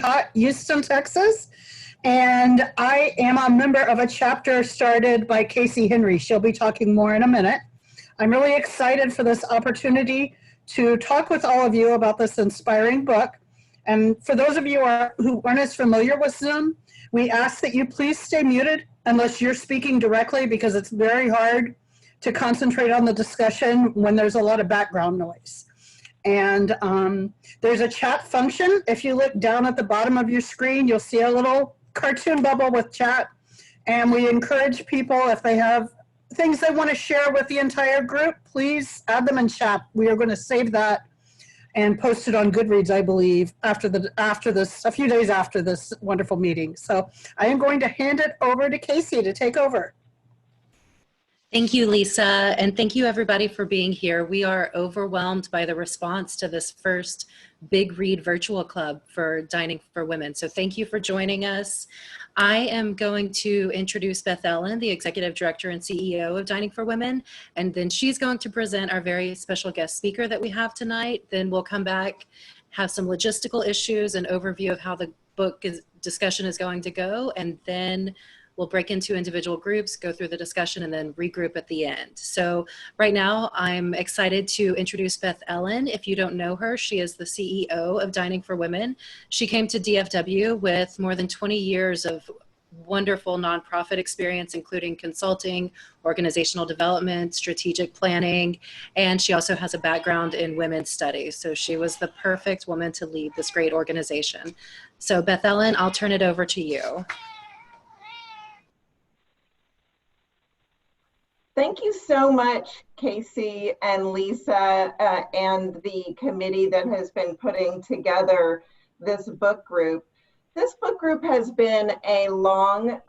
hot Houston, Texas, and I am a member of a chapter started by Casey Henry. She'll be talking more in a minute. I'm really excited for this opportunity to talk with all of you about this inspiring book. And for those of you who aren't as familiar with Zoom, we ask that you please stay muted unless you're speaking directly, because it's very hard to concentrate on the discussion when there's a lot of background noise. And there's a chat function. If you look down at the bottom of your screen, you'll see a little cartoon bubble with chat. And we encourage people, if they have things they want to share with the entire group, please add them in chat. We are going to save that and post it on Goodreads, I believe, after this, a few days after this wonderful meeting. So I am going to hand it over to Casey to take over. Thank you, Lisa, and thank you everybody for being here. We are overwhelmed by the response to this first Big Read virtual club for Dining for Women. So thank you for joining us. I am going to introduce Beth Ellen, the Executive Director and CEO of Dining for Women, and then she's going to present our very special guest speaker that we have tonight. Then we'll come back, have some logistical issues, an overview of how the discussion is going to go, and then we'll break into individual groups, go through the discussion, and then regroup at the end. So right now, I'm excited to introduce Beth Ellen. If you don't know her, she is the CEO of Dining for Women. She came to DFW with more than 20 years of wonderful nonprofit experience, including consulting, organizational development, strategic planning, and she also has a background in women's studies. So she was the perfect woman to lead this great organization. So Beth Ellen, I'll turn it over to you. Thank you so much, Casey and Lisa, and the committee that has been putting together this book group. This book group has been a long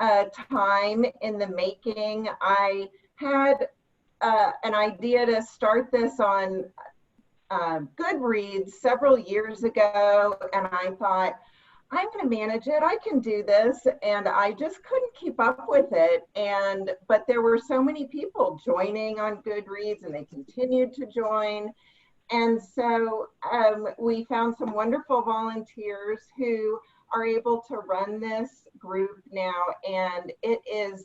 time in the making. I had an idea to start this on Goodreads several years ago, and I thought, I'm going to manage it. I can do this. And I just couldn't keep up with it. But there were so many people joining on Goodreads, and they continued to join. And so we found some wonderful volunteers who are able to run this group now. And it is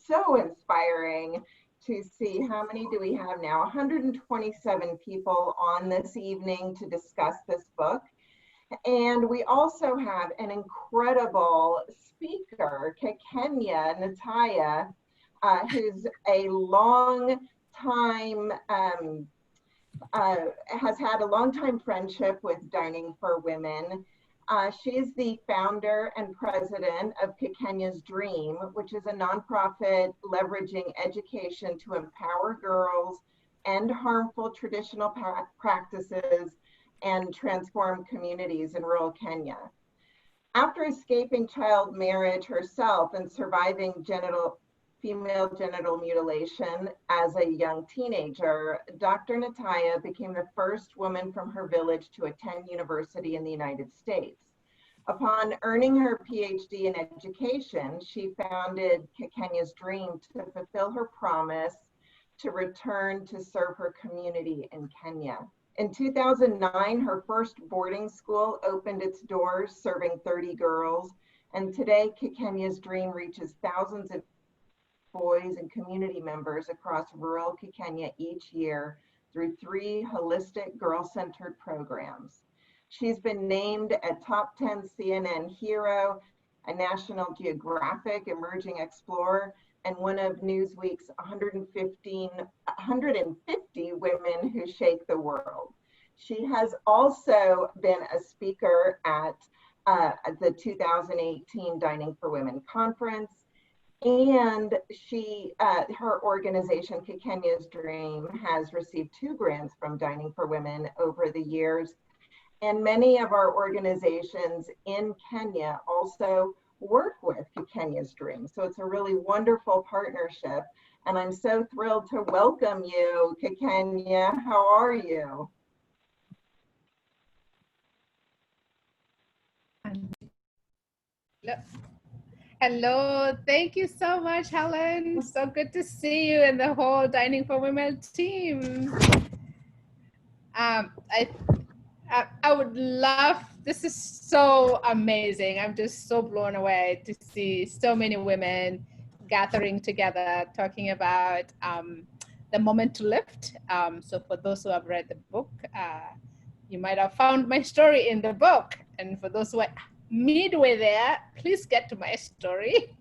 so inspiring to see how many do we have now? 127 people on this evening to discuss this book. And we also have an incredible speaker, Kekenya Nataya, who's a long time, has had a long time friendship with Dining for Women. She's the founder and president of Kekenya's Dream, which is a nonprofit leveraging education to empower girls, end harmful traditional practices, and transform communities in rural Kenya. After escaping child marriage herself and surviving female genital mutilation as a young teenager, Dr. Nataya became the first woman from her village to attend university in the United States. Upon earning her PhD in education, she founded Kekenya's Dream to fulfill her promise to return to serve her community in Kenya. In 2009, her first boarding school opened its doors, serving 30 girls. And today, Kekenya's Dream reaches thousands of boys and community members across rural Kenya each year through 3 holistic girl-centered programs. She's been named a top 10 CNN hero, a National Geographic Emerging Explorer, and one of Newsweek's 150 women who shake the world. She has also been a speaker at the 2018 Dining for Women conference, and her organization, Kekenya's Dream, has received 2 grants from Dining for Women over the years. And many of our organizations in Kenya also work with Kekenya's Dream. So it's a really wonderful partnership. And I'm so thrilled to welcome you, Kekenya. How are you? Hello, thank you so much, Helen. So good to see you and the whole Dining for Women team. I would love this is so amazing. I'm just so blown away to see so many women gathering together, talking about the moment to lift. So for those who have read the book, you might have found my story in the book. And for those who are midway there, please get to my story,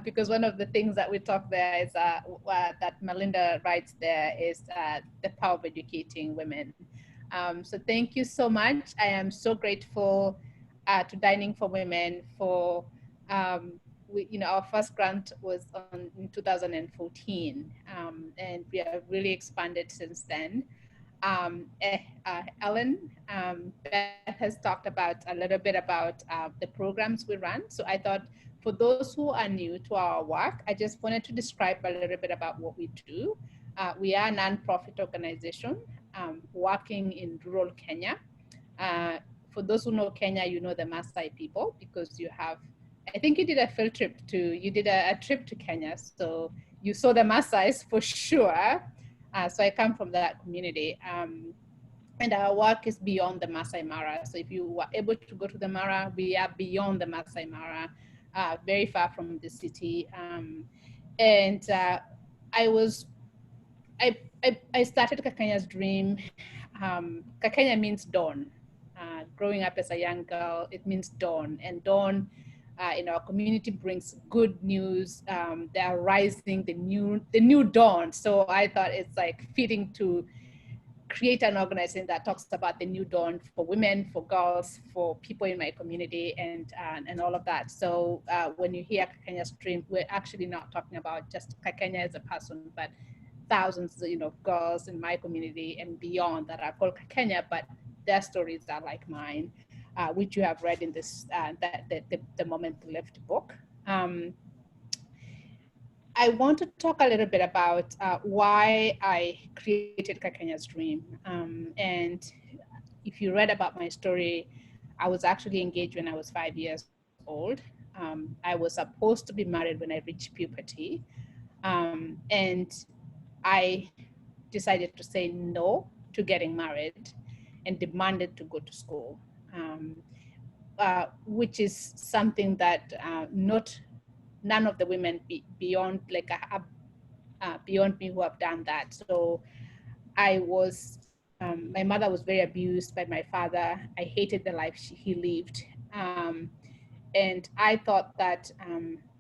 because one of the things that we talk there is that Melinda writes there is the power of educating women. So thank you so much. I am so grateful to Dining for Women for, our first grant was in 2014, and we have really expanded since then. Ellen, Beth has talked about a little bit about the programs we run. So I thought for those who are new to our work, I just wanted to describe a little bit about what we do. We are a nonprofit organization working in rural Kenya. For those who know Kenya, you know the Maasai people because you have, I think you did a field trip you did a trip to Kenya. So you saw the Maasais for sure. So I come from that community. And our work is beyond the Masai Mara. So if you were able to go to the Mara, we are beyond the Masai Mara, very far from the city. I started Kakenya's Dream. Kakenya means dawn. Growing up as a young girl, it means dawn. And dawn in our community brings good news. They are rising, the new dawn. So I thought it's like fitting to create an organization that talks about the new dawn for women, for girls, for people in my community, and all of that. So when you hear Kakenya's Dream, we're actually not talking about just Kakenya as a person, but thousands, girls in my community and beyond that are called Kakenya, but their stories are like mine, which you have read in this the Moment to Lift book. I want to talk a little bit about why I created Kakenya's Dream. And if you read about my story, I was actually engaged when I was 5 years old. I was supposed to be married when I reached puberty. And I decided to say no to getting married and demanded to go to school, which is something that none of the women beyond beyond me who have done that. So I was, my mother was very abused by my father. I hated the life he lived. And I thought that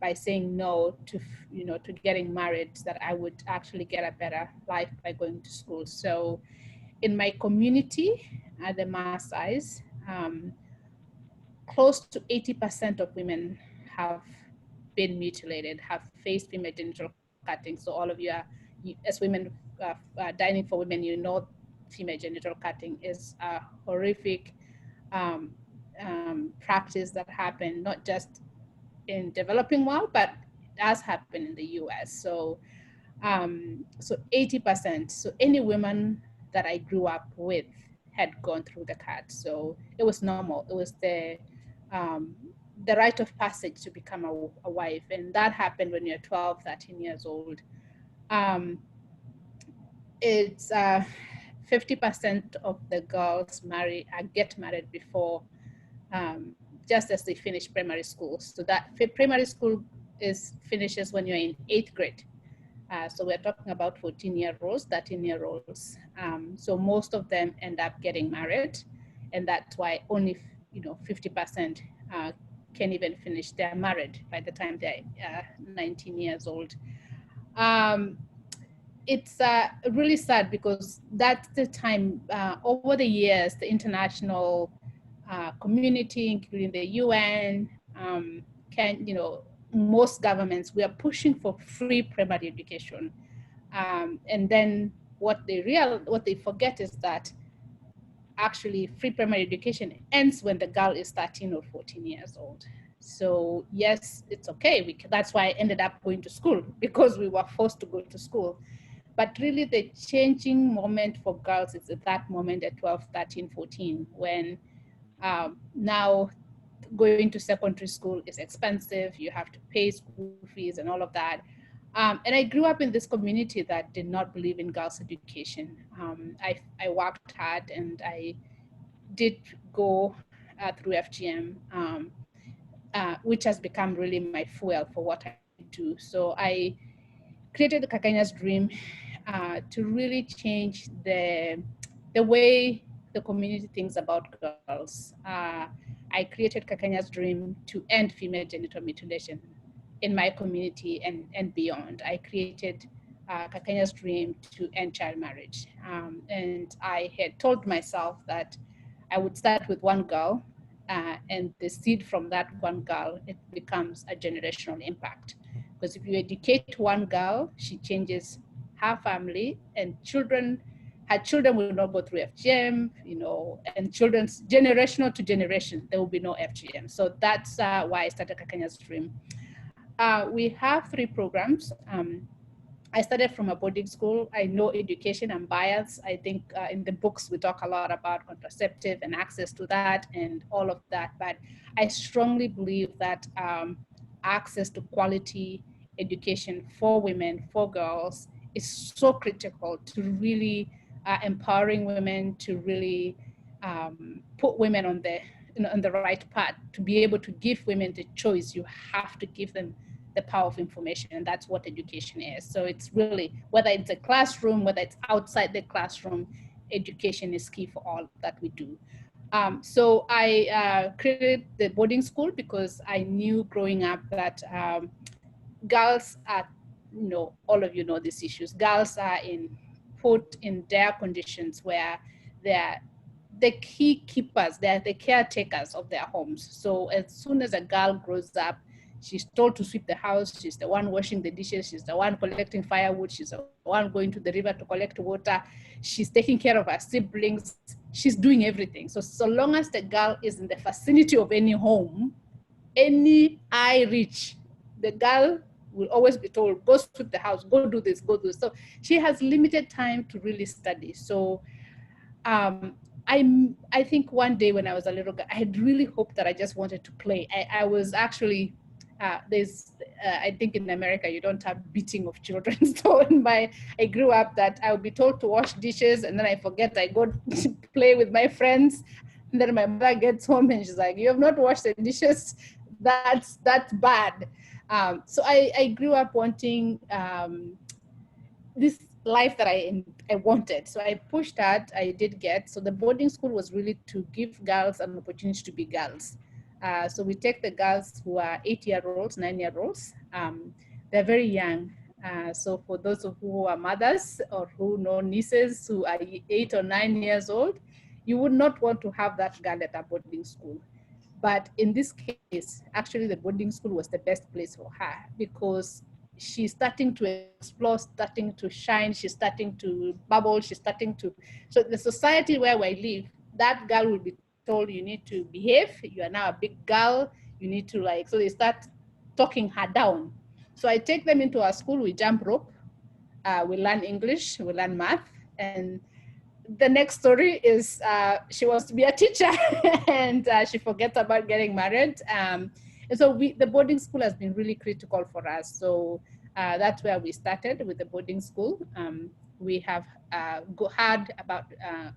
by saying no to, to getting married, that I would actually get a better life by going to school. So in my community, at the Maasais, close to 80% of women have been mutilated, have faced female genital cutting. So all of you, as women dining for women, female genital cutting is a horrific practice that happened not just in developing world, but it does happen in the US. So 80%. So any woman that I grew up with had gone through the cut. So it was normal. It was the rite of passage to become a wife. And that happened when you're 12, 13 years old. It's 50% of the girls get married before, just as they finish primary school. So that primary school finishes when you're in 8th grade. So we're talking about 14-year-olds, 13-year-olds. So most of them end up getting married, and that's why only 50% can even finish. They're married by the time they're 19 years old. It's really sad because that's the time. Over the years, the international community, including the UN, most governments, we are pushing for free primary education. And then what they forget is that actually free primary education ends when the girl is 13 or 14 years old. So yes, it's okay. That's why I ended up going to school, because we were forced to go to school. But really the changing moment for girls is at that moment at 12, 13, 14, when now going to secondary school is expensive. You have to pay school fees and all of that. And I grew up in this community that did not believe in girls' education. I worked hard and I did go through FGM, which has become really my fuel for what I do. So I created the Kakanya's Dream to really change the way the community thinks about girls. I created Kakanya's Dream to end female genital mutilation in my community and beyond. I created Kakanya's Dream to end child marriage. And I had told myself that I would start with one girl, and the seed from that one girl, it becomes a generational impact. Because if you educate one girl, she changes her family, and her children will not go through FGM, and children's generational to generation, there will be no FGM. So that's why I started Kakanya's Dream. We have 3 programs. I started from a boarding school. I know education and bias. I think in the books, we talk a lot about contraceptive and access to that and all of that. But I strongly believe that access to quality education for women, for girls, is so critical to really empowering women, to really put women on the right path. To be able to give women the choice, you have to give them the power of information, and that's what education is. So it's really, whether it's a classroom, whether it's outside the classroom, education is key for all that we do. So I created the boarding school because I knew growing up that girls are, all of you know these issues. Girls are put in their conditions where they're the key keepers, they're the caretakers of their homes. So as soon as a girl grows up, she's told to sweep the house. She's the one washing the dishes. She's the one collecting firewood. She's the one going to the river to collect water. She's taking care of her siblings. She's doing everything. So long as the girl is in the vicinity of any home, any eye reach, the girl will always be told, go sweep the house, go do this, go do this. So she has limited time to really study. So I think one day when I was a little girl, I had really hoped that I just wanted to play. I was actually, I think in America, you don't have beating of children. So I grew up that I would be told to wash dishes, and then I forget, I go to play with my friends. And then my mother gets home and she's like, you have not washed the dishes. That's bad. So I grew up wanting this life that I wanted. So I pushed that, I did get. So the boarding school was really to give girls an opportunity to be girls. So we take the girls who are 8-year-olds, 9-year-olds. They're very young. So for those of who are mothers or who know nieces who are 8 or 9 years old, you would not want to have that girl at a boarding school. But in this case, actually the boarding school was the best place for her because she's starting to explore, starting to shine, she's starting to bubble, so the society where we live, that girl will be told, you need to behave, you are now a big girl, you need to so they start talking her down. So I take them into our school, we jump rope, we learn English, we learn math, and the next story is she wants to be a teacher and she forgets about getting married. And so the boarding school has been really critical for us. So that's where we started with the boarding school. We have had about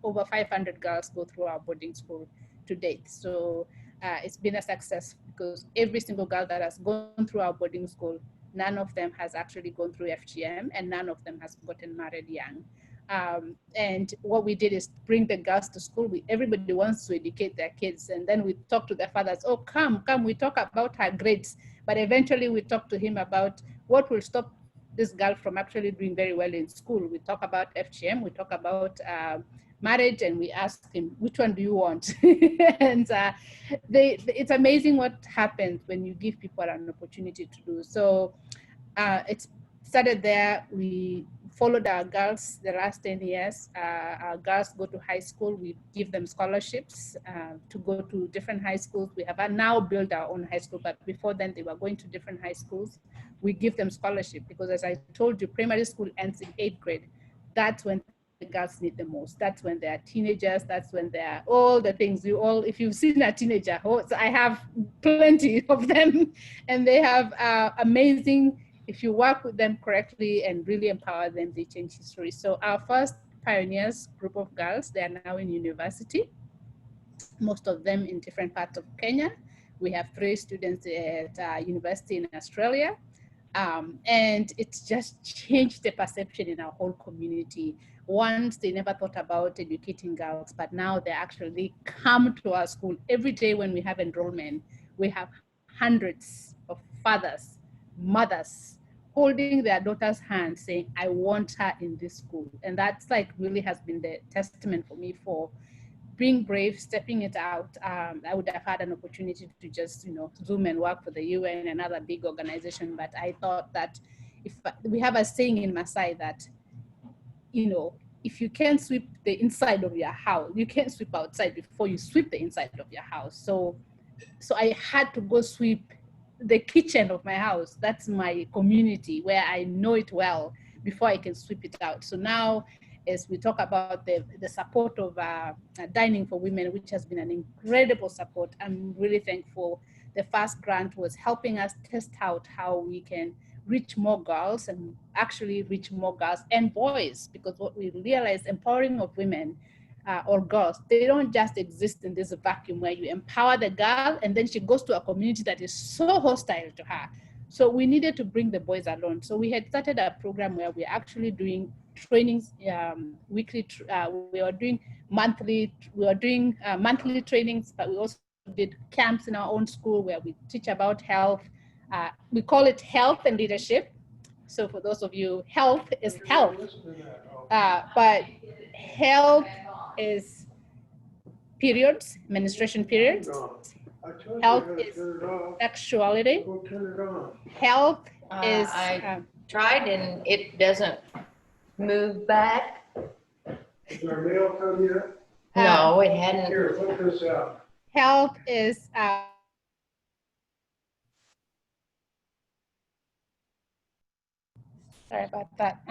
over 500 girls go through our boarding school to date. So it's been a success because every single girl that has gone through our boarding school, none of them has actually gone through FGM and none of them has gotten married young. And what we did is bring the girls to school. Everybody wants to educate their kids. And then we talk to their fathers, oh, come, we talk about her grades. But eventually we talk to him about what will stop this girl from actually doing very well in school. We talk about FGM, we talk about marriage, and we ask him, which one do you want? And it's amazing what happens when you give people an opportunity to do. So it started there. We followed our girls the last 10 years. Our girls go to high school. We give them scholarships to go to different high schools. We have now built our own high school, but before then they were going to different high schools. We give them scholarship because, as I told you, primary school ends in 8th grade. That's when the girls need the most. That's when they're teenagers. That's when they're all the things if you've seen a teenager, so I have plenty of them, and they have amazing. If you work with them correctly and really empower them, they change history. So our first pioneers group of girls, they are now in university. most of them in different parts of Kenya. We have 3 students at university in Australia. And it's just changed the perception in our whole community. Once they never thought about educating girls, but now they actually come to our school every day when we have enrollment. We have hundreds of fathers, mothers, holding their daughter's hand saying, I want her in this school. And that's like really has been the testament for me for being brave, stepping it out. I would have had an opportunity to just, Zoom and work for the UN, another big organization. But I thought that if we have a saying in Maasai that, if you can't sweep the inside of your house, you can't sweep outside before you sweep the inside of your house. So I had to go sweep the kitchen of my house. That's my community where I know it well before I can sweep it out. So now, as we talk about the support of Dining for Women, which has been an incredible support, I'm really thankful. The first grant was helping us test out how we can reach more girls and actually reach more girls and boys, because what we realize, empowering of women or girls, they don't just exist in this vacuum where you empower the girl and then she goes to a community that is so hostile to her. So we needed to bring the boys along. So we had started a program where we're actually doing trainings weekly. We were doing monthly trainings, but we also did camps in our own school where we teach about health. We call it health and leadership. So for those of you, health is health, but health is periods, menstruation periods. Health is sexuality. Health is. I tried and it doesn't move back. Is our mail come yet? No, it hadn't. Here, put this out. Health is. Sorry about that.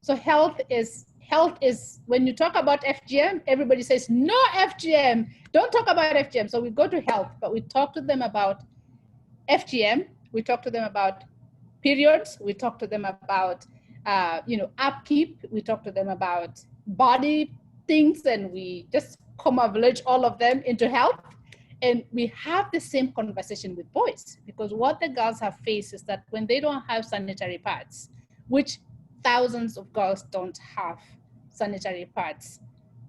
So health is when you talk about FGM, everybody says no FGM. Don't talk about FGM. So we go to health, but we talk to them about FGM. We talk to them about periods. We talk to them about upkeep. We talk to them about body things, and we just convolute all of them into health. And we have the same conversation with boys, because what the girls have faced is that when they don't have sanitary pads, which thousands of girls don't have sanitary pads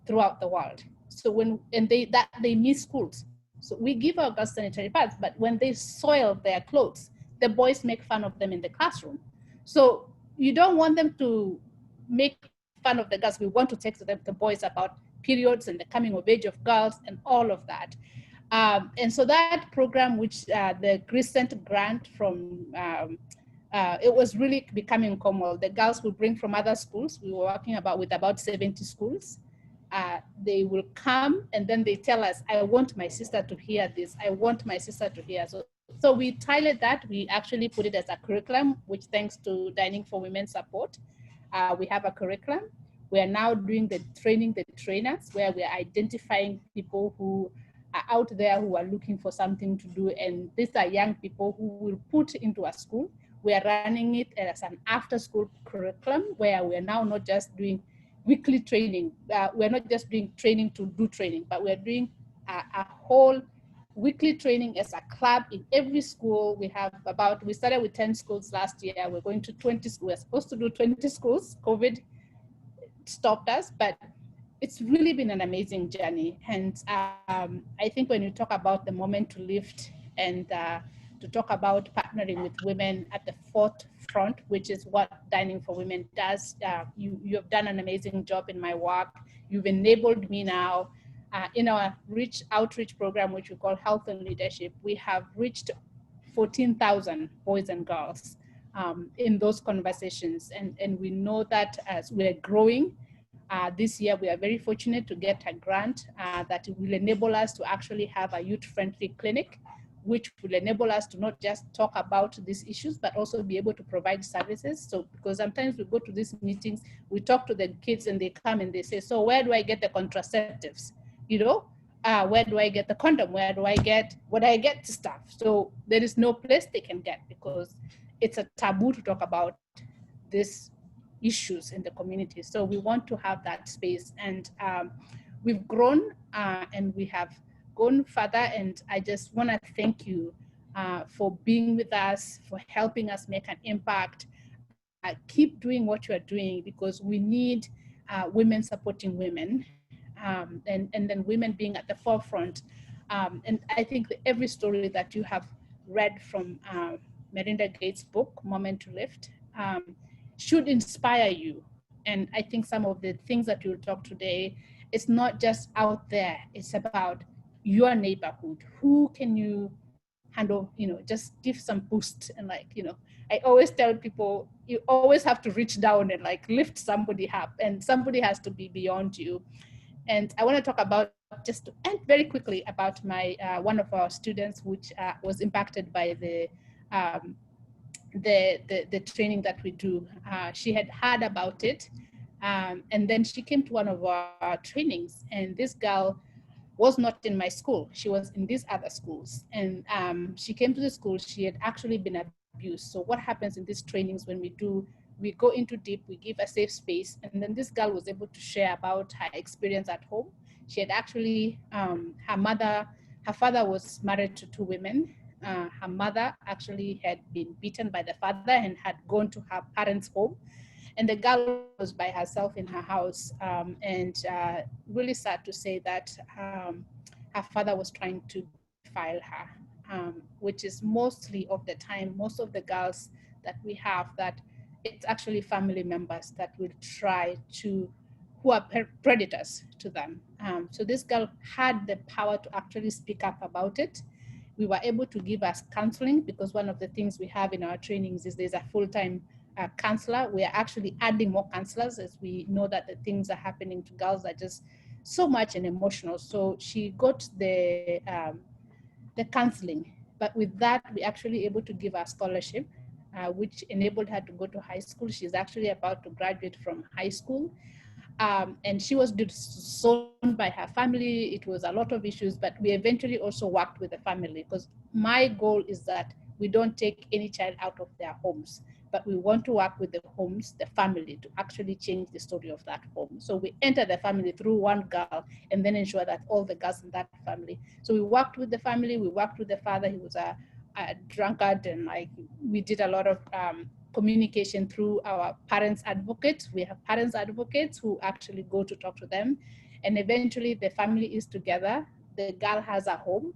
throughout the world. So they miss schools. So we give our girls sanitary pads, but when they soil their clothes, the boys make fun of them in the classroom. So you don't want them to make fun of the girls. We want to teach the boys about periods and the coming of age of girls and all of that. And so that program, which the recent grant from, it was really becoming common. The girls would bring from other schools. We were working with about 70 schools. They will come and then they tell us, I want my sister to hear this. I want my sister to hear. So we tailored that. We actually put it as a curriculum, which thanks to Dining for Women support, we have a curriculum. We are now doing the training the trainers, where we are identifying people who are out there who are looking for something to do. And these are young people who will put into a school. We are running it as an after-school curriculum, where we are now not just doing weekly training. We're not just doing training to do training, but we're doing a whole weekly training as a club in every school. We started with 10 schools last year. We're going to 20 schools. We're supposed to do 20 schools. COVID stopped us, but it's really been an amazing journey. And I think when you talk about the moment to lift and to talk about partnering with women at the forefront, which is what Dining for Women does, you have done an amazing job in my work. You've enabled me now. In our outreach program, which we call Health and Leadership, we have reached 14,000 boys and girls in those conversations. And we know that as we're growing, this year we are very fortunate to get a grant that will enable us to actually have a youth-friendly clinic, which will enable us to not just talk about these issues, but also be able to provide services. So, because sometimes we go to these meetings, we talk to the kids and they come and they say, so where do I get the contraceptives? Where do I get the condom? Where do I get stuff? So there is no place they can get, because it's a taboo to talk about these issues in the community. So we want to have that space. And we've grown and we have gone further, and I just want to thank you for being with us, for helping us make an impact. Keep doing what you are doing, because we need women supporting women, and then women being at the forefront. And I think that every story that you have read from Melinda Gates' book, Moment to Lift, should inspire you. And I think some of the things that you'll talk today, it's not just out there, it's about your neighborhood. Who can you handle, just give some boost. And I always tell people, you always have to reach down and lift somebody up, and somebody has to be beyond you. And I want to talk about, just to end very quickly, about my one of our students, which was impacted by the training that we do. She had heard about it, and then she came to one of our trainings, and this girl was not in my school. She was in these other schools. And she came to the school, she had actually been abused. So what happens in these trainings, when we go into deep, we give a safe space. And then this girl was able to share about her experience at home. She had actually, her father was married to 2 women. Her mother actually had been beaten by the father and had gone to her parents' home. And the girl was by herself in her house, and really sad to say that her father was trying to defile her, which is mostly of the time, most of the girls that we have, that it's actually family members that will try to, who are predators to them. So this girl had the power to actually speak up about it. We were able to give us counseling, because one of the things we have in our trainings is there's a full-time counselor. We are actually adding more counselors, as we know that the things are happening to girls are just so much and emotional. So she got the counseling, but with that, we actually able to give her scholarship, which enabled her to go to high school. She's actually about to graduate from high school. And she was disowned by her family. It was a lot of issues, but we eventually also worked with the family, because my goal is that we don't take any child out of their homes, but we want to work with the homes, the family, to actually change the story of that home. So we enter the family through one girl, and then ensure that all the girls in that family. So we worked with the family, we worked with the father. He was a drunkard, and we did a lot of communication through our parents advocates. We have parents advocates who actually go to talk to them, and eventually the family is together. The girl has a home.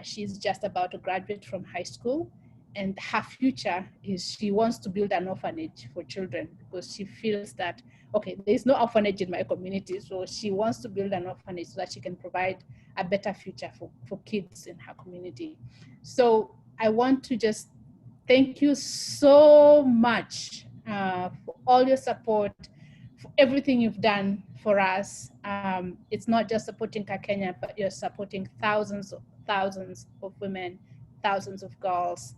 She's just about to graduate from high school, and her future is she wants to build an orphanage for children, because she feels that, okay, there's no orphanage in my community, so she wants to build an orphanage so that she can provide a better future for kids in her community. So I want to just thank you so much for all your support, for everything you've done for us. It's not just supporting Kenya, but you're supporting thousands of women, thousands of girls,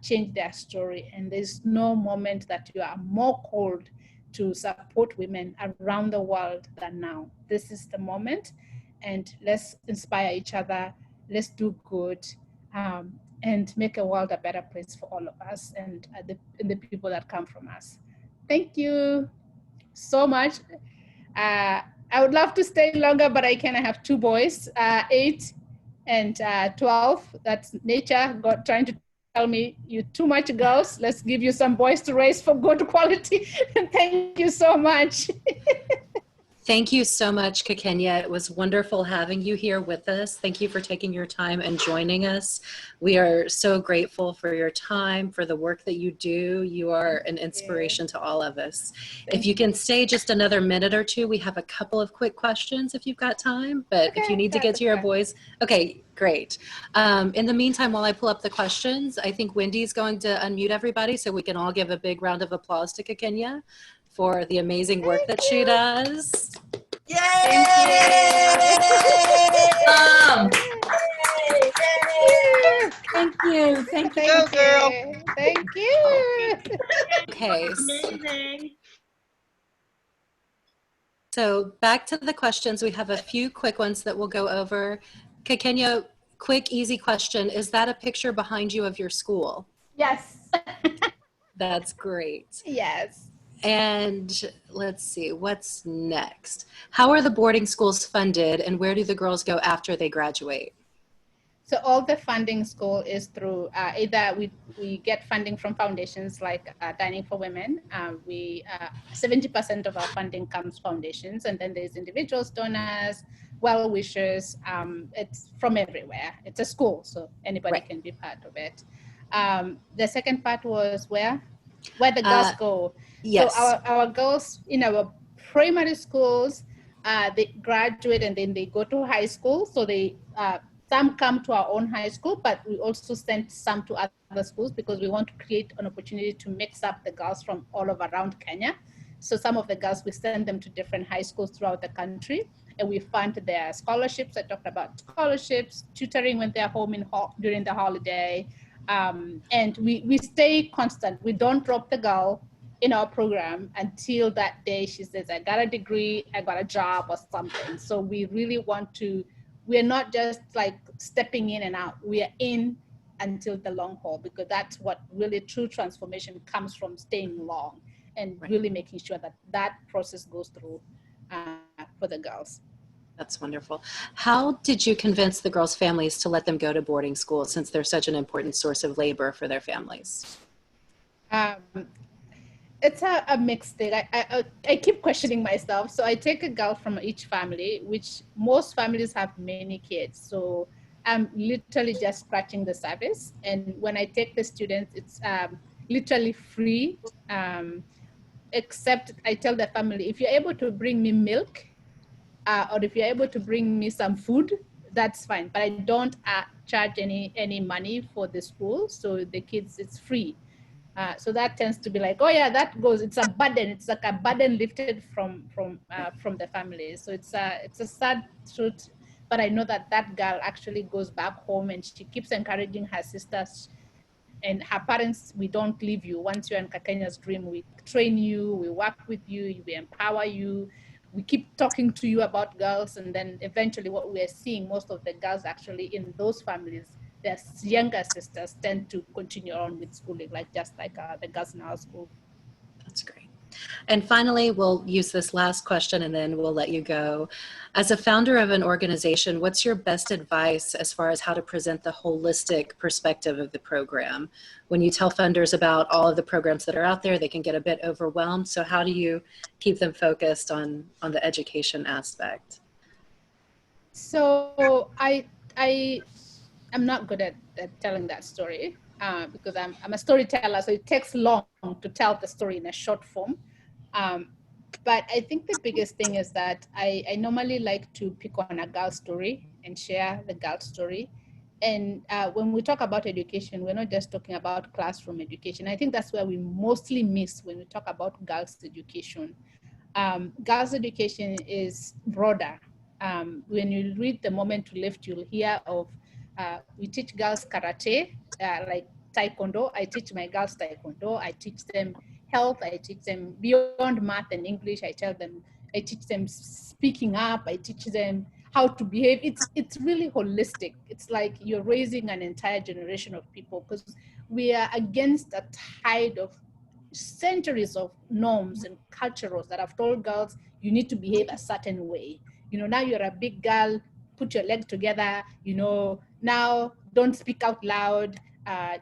change their story. And there's no moment that you are more called to support women around the world than now. This is the moment, and let's inspire each other. Let's do good. And make a world a better place for all of us, and the people that come from us. Thank you so much. I would love to stay longer, but I can't. I have 2 boys, 8 and 12. That's nature trying to tell me, you too much girls. Let's give you some boys to raise for good quality. Thank you so much. Thank you so much, Kenya. It was wonderful having you here with us. Thank you for taking your time and joining us. We are so grateful for your time, for the work that you do. You are an inspiration to all of us. If you can stay just another minute or 2, we have a couple of quick questions if you've got time, but if you need to get to your boys, okay, great. In the meantime, while I pull up the questions, I think Wendy's going to unmute everybody so we can all give a big round of applause to Kenya for the amazing work that she does. Yay! Thank you. Thank you. Thank you. Thank you. Okay. Amazing. So back to the questions. We have a few quick ones that we'll go over. Kenya, quick, easy question. Is that a picture behind you of your school? Yes. That's great. Yes. And let's see, what's next? How are the boarding schools funded, and where do the girls go after they graduate? So all the funding school is through either we get funding from foundations like Dining for Women. 70% of our funding comes foundations, and then there's individuals, donors, well-wishers. It's from everywhere. It's a school, so anybody can be part of it. The second part was where the girls go. Yes. So our girls in our primary schools, they graduate and then they go to high school. So they some come to our own high school, but we also send some to other schools because we want to create an opportunity to mix up the girls from all over around Kenya. So some of the girls, we send them to different high schools throughout the country, and we fund their scholarships. I talked about scholarships, tutoring when they're home during the holiday. And we stay constant. We don't drop the girl in our program until that day she says, I got a degree, I got a job or something. So we really want to, we're not just like stepping in and out. We are in until the long haul, because that's what really true transformation comes from, staying long and really making sure that that process goes through for the girls. That's wonderful. How did you convince the girls' families to let them go to boarding school, since they're such an important source of labor for their families? It's a mixed thing. I keep questioning myself. So I take a girl from each family, which most families have many kids. So I'm literally just scratching the surface. And when I take the students, it's literally free. Except I tell the family, if you're able to bring me milk, or if you're able to bring me some food, that's fine. But I don't charge any money for the school. So the kids, it's free. So that tends to be like, oh yeah, that goes. It's a burden. It's like a burden lifted from the family. So it's a sad truth, but I know that that girl actually goes back home and she keeps encouraging her sisters and her parents. We don't leave you. Once you're in Kakenya's Dream, we train you, we work with you, we empower you. We keep talking to you about girls, and then eventually what we are seeing, most of the girls actually in those families, their younger sisters tend to continue on with schooling, just like the girls in our school. That's great. And finally, we'll use this last question and then we'll let you go. As a founder of an organization, what's your best advice as far as how to present the holistic perspective of the program? When you tell funders about all of the programs that are out there, they can get a bit overwhelmed. So how do you keep them focused on the education aspect? So I'm not good at telling that story because I'm a storyteller, so it takes long to tell the story in a short form. But I think the biggest thing is that I normally like to pick on a girl story and share the girl story. And when we talk about education, we're not just talking about classroom education. I think that's where we mostly miss when we talk about girls' education. Girls' education is broader. When you read The Moment to Lift, you'll hear of, we teach girls karate, like taekwondo. I teach my girls taekwondo. I teach them health. I teach them beyond math and English. I teach them speaking up. I teach them how to behave. It's really holistic. It's like you're raising an entire generation of people, because we are against a tide of centuries of norms and cultures that have told girls you need to behave a certain way. Now you're a big girl, put your leg together, now don't speak out loud,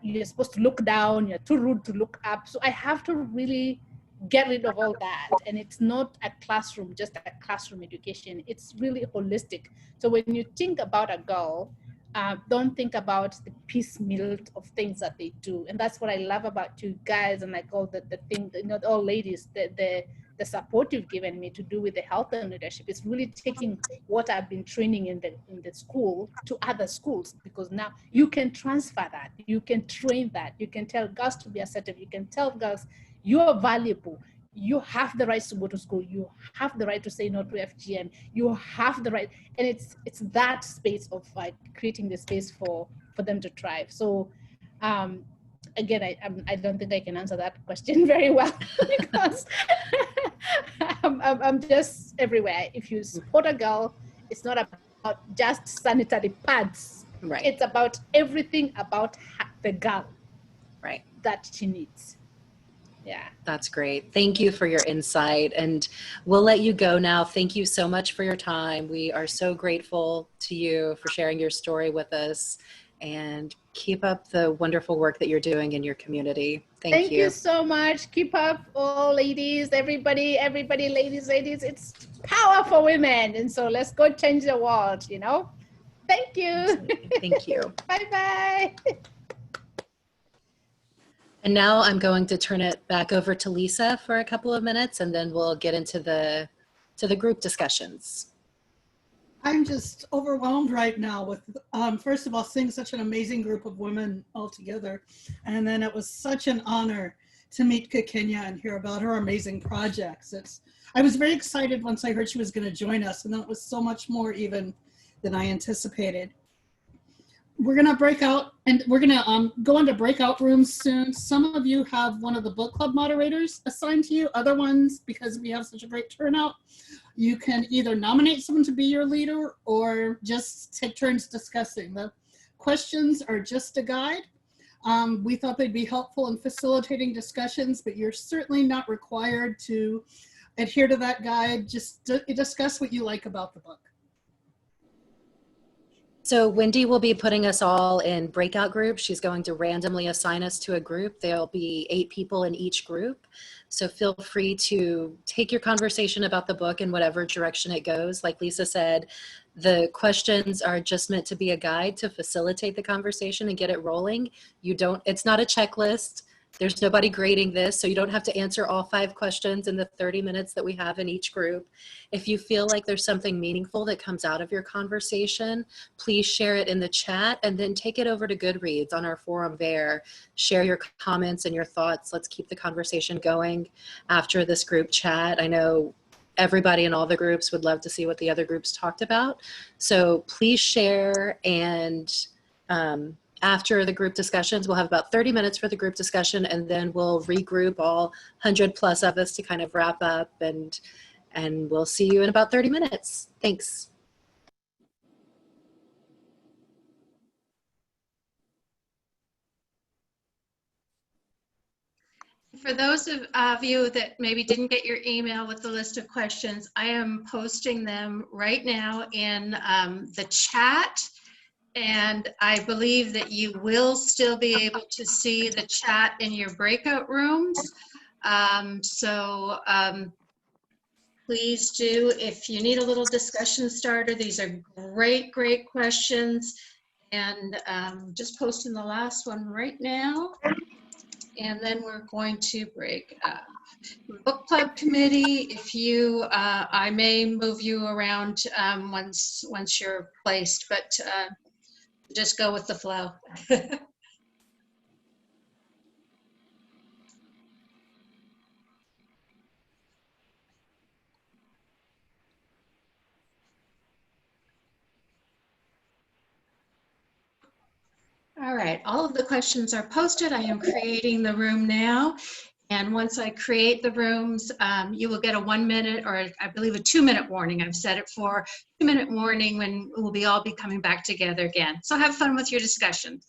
you're supposed to look down, you're too rude to look up. So I have to really get rid of all that. And it's not a classroom, just a classroom education. It's really holistic. So when you think about a girl, don't think about the piecemeal of things that they do. And that's what I love about you guys, and like all the thing, all ladies, the support you've given me to do with the health and leadership. It's really taking what I've been training in the school to other schools, because now you can transfer that, you can train that, you can tell girls to be assertive, you can tell girls you're valuable, you have the right to go to school, you have the right to say no to FGM, you have the right. And it's that space of like creating the space for them to thrive. So again, I don't think I can answer that question very well because I'm just everywhere. If you support a girl, it's not about just sanitary pads. Right. It's about everything about the girl, right, that she needs. Yeah. That's great. Thank you for your insight. And we'll let you go now. Thank you so much for your time. We are so grateful to you for sharing your story with us, and keep up the wonderful work that you're doing in your community. Thank you you. so much. Keep up, all ladies, everybody, ladies. It's power for women. And so let's go change the world, you know? Thank you. Absolutely. Thank you. Bye-bye. And now I'm going to turn it back over to Lisa for a couple of minutes, and then we'll get into the group discussions. I'm just overwhelmed right now with, first of all, seeing such an amazing group of women all together. And then it was such an honor to meet Kenya and hear about her amazing projects. I was very excited once I heard she was going to join us, and that was so much more even than I anticipated. We're going to break out, and we're going to go into breakout rooms soon. Some of you have one of the book club moderators assigned to you. Other ones, because we have such a great turnout, you can either nominate someone to be your leader or just take turns discussing. The questions are just a guide. We thought they'd be helpful in facilitating discussions, but you're certainly not required to adhere to that guide. Just discuss what you like about the book. So Wendy will be putting us all in breakout groups. She's going to randomly assign us to a group. There'll be 8 people in each group. So feel free to take your conversation about the book in whatever direction it goes. Like Lisa said, the questions are just meant to be a guide to facilitate the conversation and get it rolling. It's not a checklist. There's nobody grading this, so you don't have to answer all 5 questions in the 30 minutes that we have in each group. If you feel like there's something meaningful that comes out of your conversation, please share it in the chat and then take it over to Goodreads on our forum there. Share your comments and your thoughts. Let's keep the conversation going after this group chat. I know everybody in all the groups would love to see what the other groups talked about. So please share, and after the group discussions, we'll have about 30 minutes for the group discussion, and then we'll regroup, all 100+ of us, to kind of wrap up, and we'll see you in about 30 minutes. Thanks. For those of you that maybe didn't get your email with the list of questions, I am posting them right now in the chat. And I believe that you will still be able to see the chat in your breakout rooms. Please do, if you need a little discussion starter, these are great, great questions. And just posting the last one right now. And then we're going to break up. Book club committee, if you, I may move you around once you're placed, but just go with the flow. All right, all of the questions are posted. I am creating the room now. And once I create the rooms, you will get a 1 minute, or I believe a 2-minute warning. I've set it for 2-minute warning when we'll all be coming back together again. So have fun with your discussion.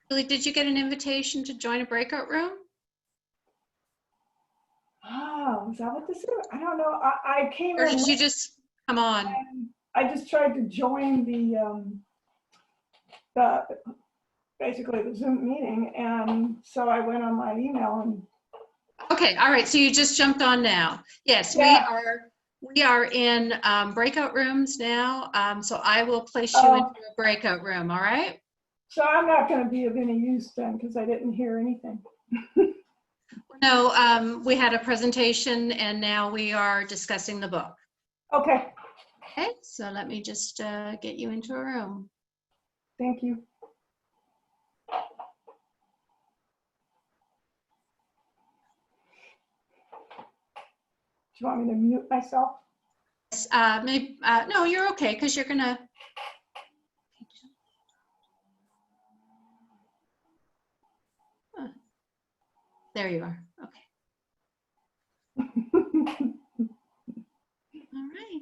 Julie, did you get an invitation to join a breakout room? Oh, is that what this is? I don't know. I came Or in did you just come on? and I just tried to join the basically the Zoom meeting, and so I went on my email and Okay, all right, so you just jumped on now. Yes, Yeah. we are in breakout rooms now, so I will place you into a breakout room, all right? so I'm not going to be of any use then because I didn't hear anything. No, we had a presentation and now we are discussing the book. Okay, Okay, so let me just get you into a room. thank you. Do you want me to mute myself? Maybe, no, you're okay because you're gonna. There you are. Okay. All right.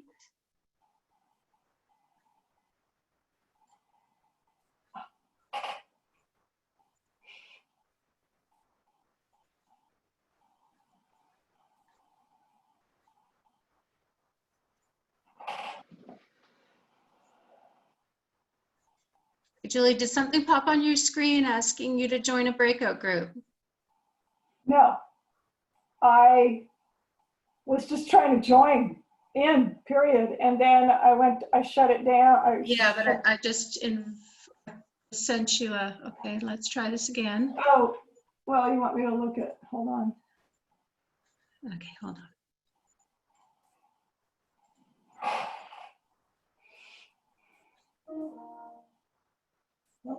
Julie, did something pop on your screen asking you to join a breakout group? No, I was just trying to join in, period. And then I shut it down. Yeah, but I just sent you a, okay, let's try this again. Oh, well, you want me to look at, hold on. Okay, hold on.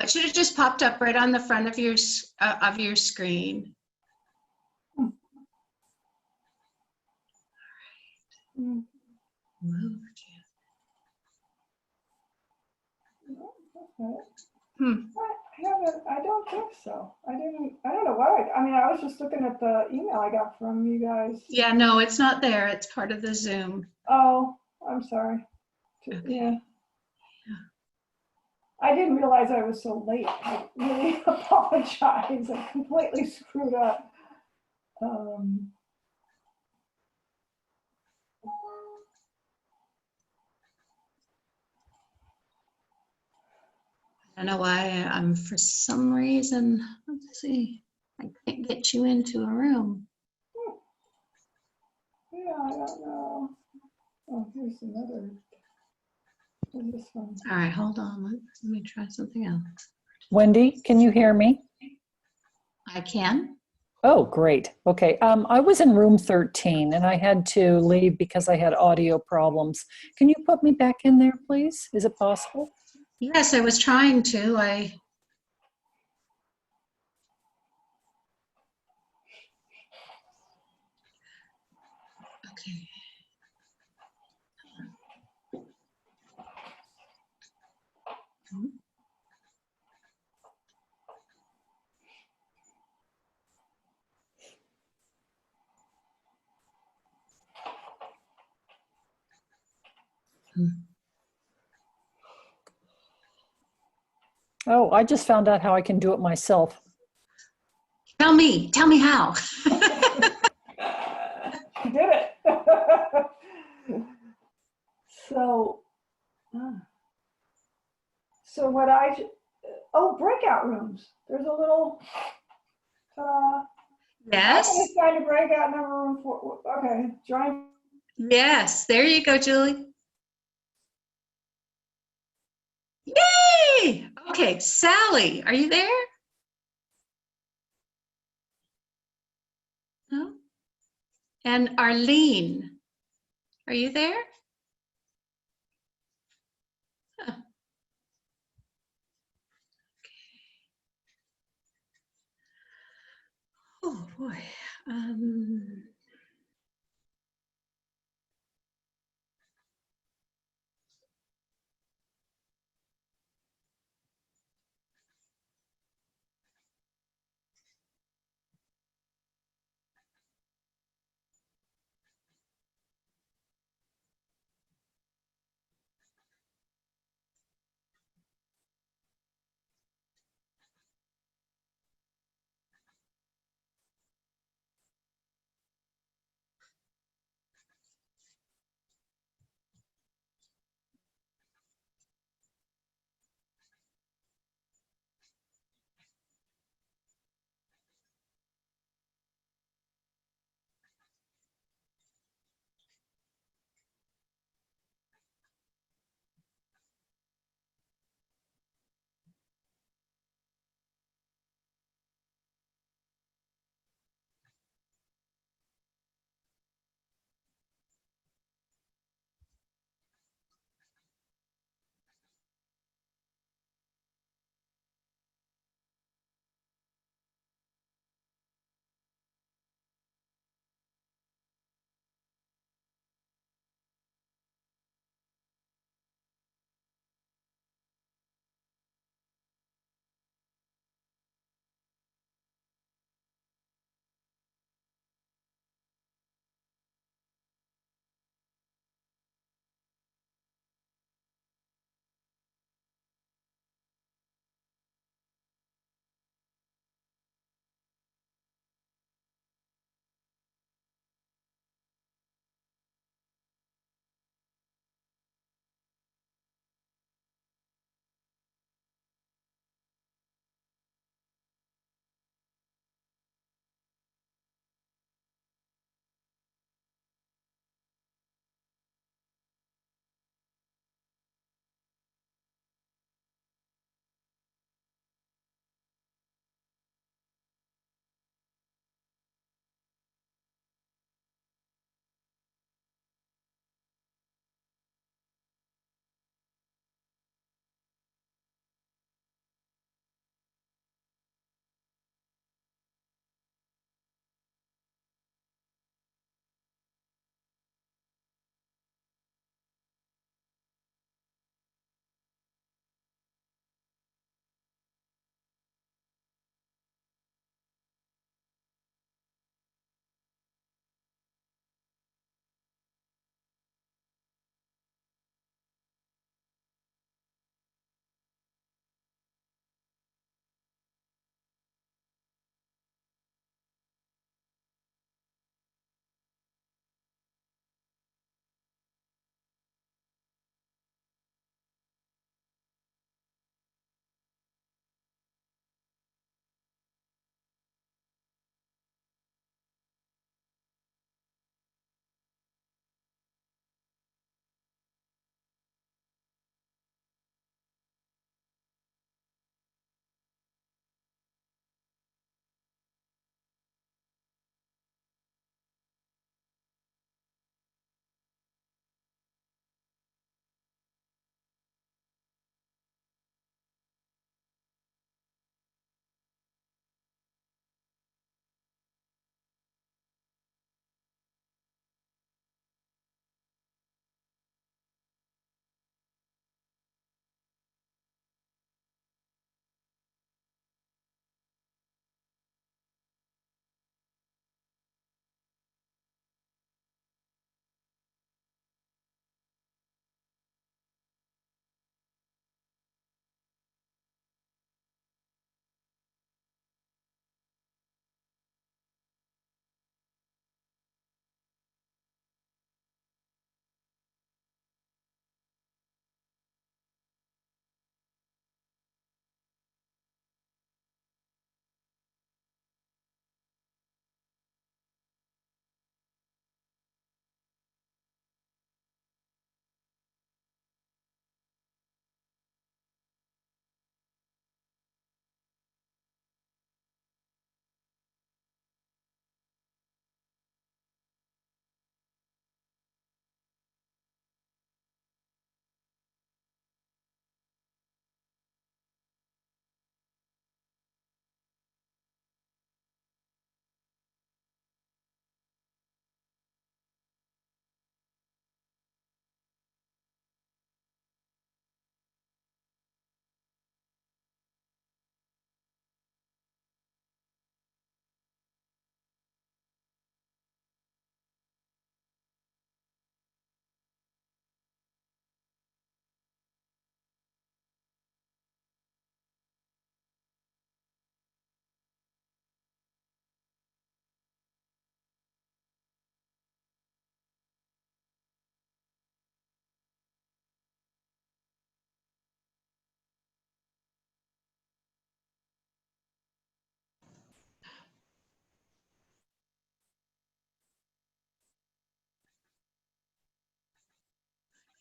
It should have just popped up right on the front of your screen. Hmm. Hmm. I don't think so. I don't know why. I mean, I was just looking at the email I got from you guys. Yeah, no, it's not there. It's part of the Zoom. Oh, I'm sorry. Okay. Yeah. I didn't realize I was so late. I really apologize. I completely screwed up. I don't know why I'm, for some reason, let's see, I can't get you into a room. Yeah, I don't know. Oh, here's another. Here's this one. All right, hold on. Let me try something else. Wendy, can you hear me? I can. Oh, great. Okay. I was in room 13 and I had to leave because I had audio problems. Can you put me back in there, please? Is it possible? Yes, I was trying to. Okay. Oh, I just found out how I can do it myself. Tell me how. She did it. So what oh, breakout rooms. There's a little, Yes. I'm going to breakout number room 4. Okay, join. Yes, there you go, Julie. Yay! Okay, Sally, are you there? No? And Arlene, are you there? Huh. Oh boy.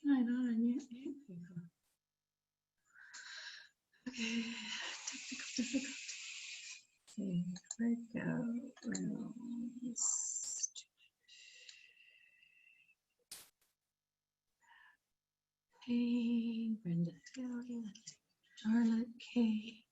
Sign on yet. Okay, technical difficulties. Breakout rooms. Hey, Brenda, Charlotte, Kay.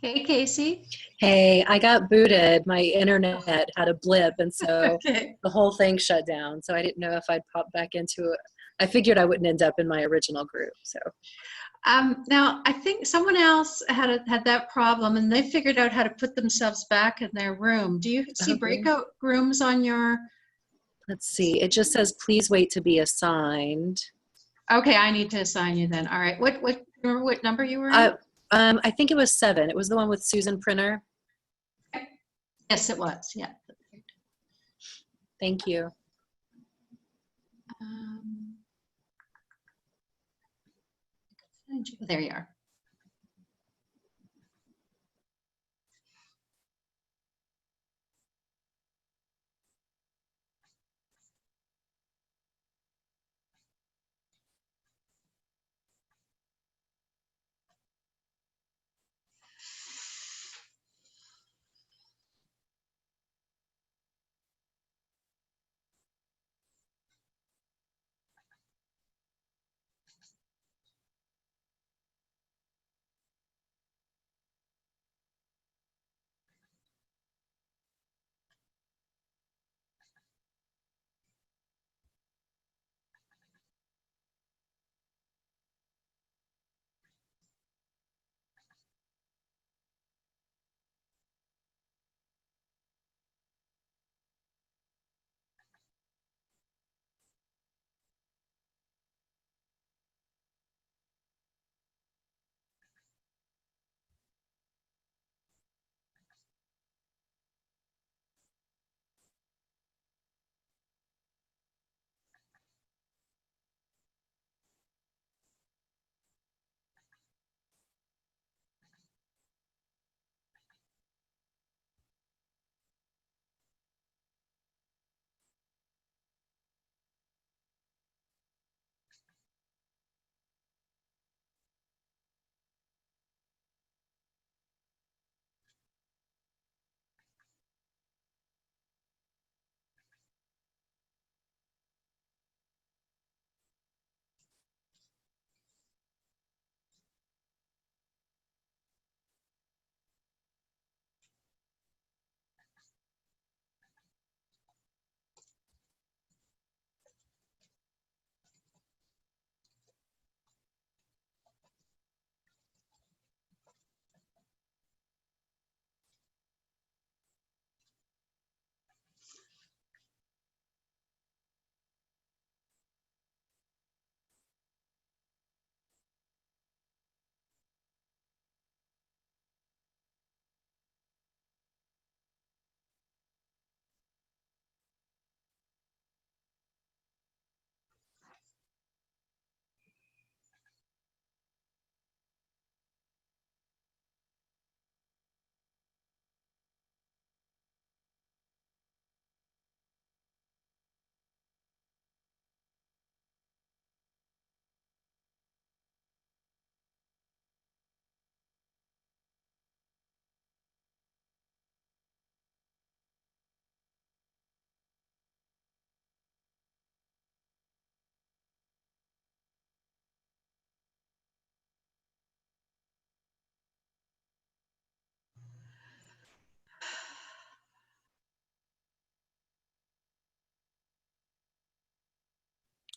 Hey, Casey. Hey, I got booted. My internet had a blip, and so Okay. the whole thing shut down. So I didn't know if I'd pop back into it. I figured I wouldn't end up in my original group. So Now, I think someone else had that problem, and they figured out how to put themselves back in their room. Do you see Okay. breakout rooms on your? let's see. It just says, please wait to be assigned. Okay, I need to assign you then. All right. Remember what number you were in? I think it was 7. It was the one with Susan Printer. Yes, it was. Yeah. Thank you. There you are.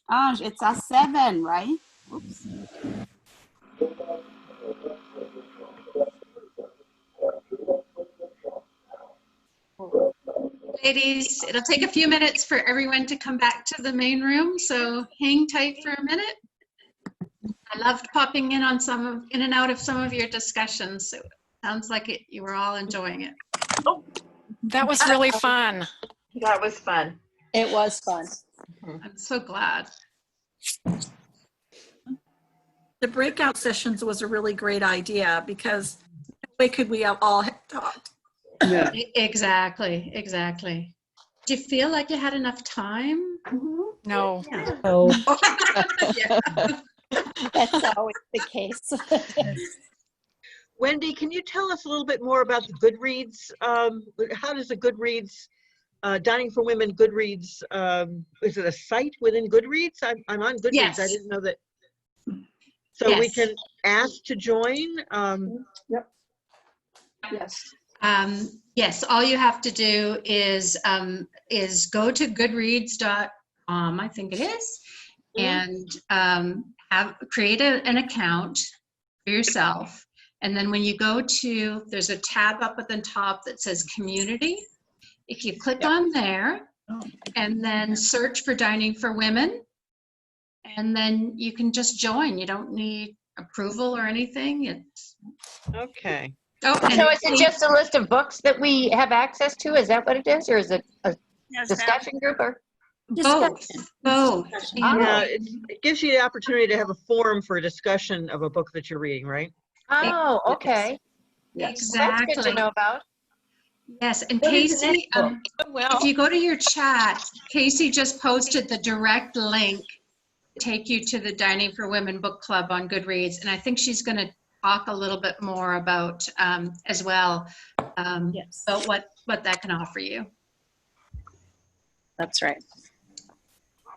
Oh, it's a 7, right? Oops. Ladies, it'll take a few minutes for everyone to come back to the main room, so hang tight for a minute. I loved popping in on in and out of some of your discussions. So it sounds like you were all enjoying it. That was really fun. That was fun. It was fun. I'm so glad. The breakout sessions was a really great idea because way could we have all talked? Yeah. Exactly. Do you feel like you had enough time? No. Yeah. Oh, Yeah. That's always the case. Wendy, can you tell us a little bit more about the Goodreads? How does the Goodreads, Dining for Women Goodreads, is it a site within Goodreads? I'm on Goodreads. Yes. I didn't know that. So Yes. we can ask to join. Yep. Yes. Yes, all you have to do is go to goodreads.com, I think it is, and create an account for yourself. And then when you go to, there's a tab up at the top that says community. If you click on there and then search for Dining for Women, and then you can just join. You don't need approval or anything. It's Okay. oh, and So is it just a list of books that we have access to? Is that what it is? Or is it a discussion group or? both? Oh. Yeah, it gives you the opportunity to have a forum for a discussion of a book that you're reading, right? Oh, okay. Exactly. That's good to know about. Yes, and What is the Casey, next book? if you go to your chat, Casey just posted the direct link to take you to the Dining for Women book club on Goodreads, and I think she's going to talk a little bit more about as well about what that can offer you. That's right.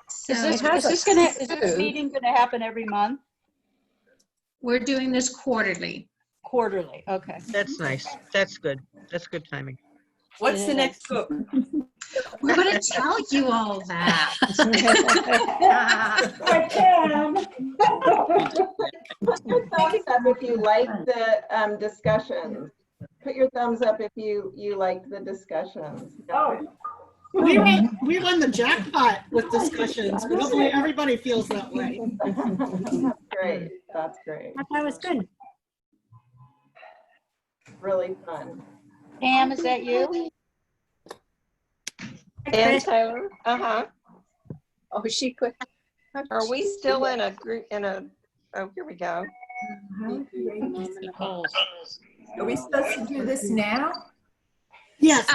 So Is this meeting gonna happen every month? we're doing this quarterly. Quarterly, okay. That's nice. That's good. That's good timing. What's the next book? We're going to tell you all that. I can. Put your thumbs up if you like the discussions. Put your thumbs up if you like the discussions. Oh. We won the jackpot with discussions, but hopefully everybody feels that way. That's great. That's great. I thought it was good. Really fun. Pam, is that you? And Taylor, Oh, she quit. are we still in a group, oh, here we go. Are we supposed to do this now? Yes.